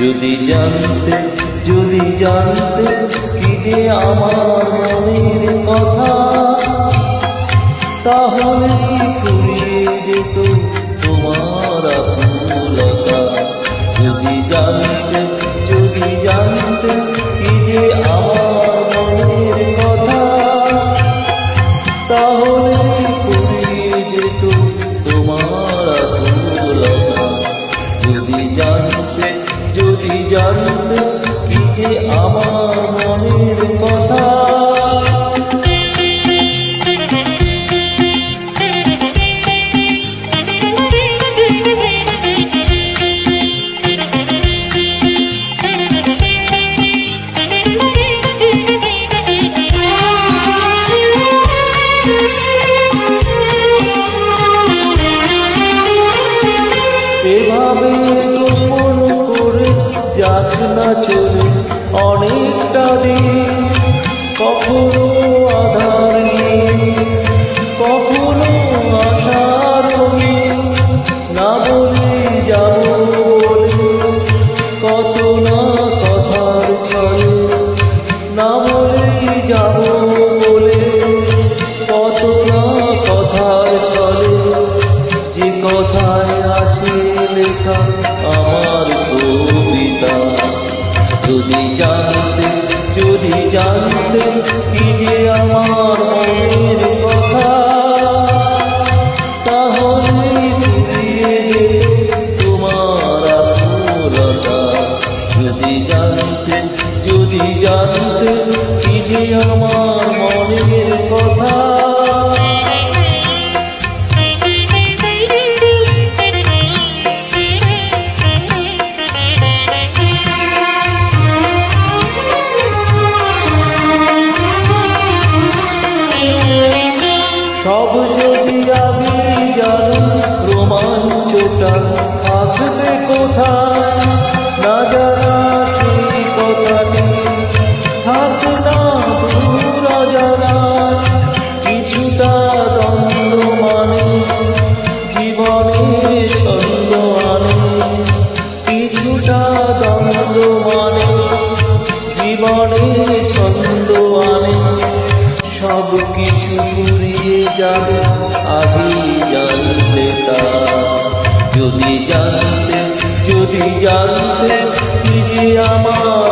যদি জানতে কি যে আমার মনের কথা, তাহলে ফুরিয়ে যেত তোমার আকুলতা। যদি জানতে কি যে আমার মনের কথা, তাহলে ফুরিয়ে যেত তোমার আকুলতা। যদি জানতে কি যে আমার মনের কথা। এভাবে গোপন করে যাক না চলে অনেকটা দিন, কখনো আধার নিয়ে কখনো আশার রঙিন। না বলে যাব বলে কত না কথার ছলে, না বলে যাব বলে কত না কথার ছলে। যে কথায় আছে লেখা আমার কবিতা। যদি জানতে কি যে আমার মনের কথা, তাহলে ফুরিয়ে যেত তোমার আকুলতা। যদি জানতে কি যে আমার মনের কথা। সব যদি আগে জানো রোমাঞ্চটা থাকবে কোথায়, না জানা সেই কথাটি থাক না দূর অজানায়। কিছুটা দ্বন্দ্ব মানে জীবনে ছন্দ আনে, কিছুটা দ্বন্দ্ব মানে জীবনে ছন্দ আনে। সব কিছু ফুরিয়ে যাবে আগেই জানলে তা। যদি জানতে কি যে আমার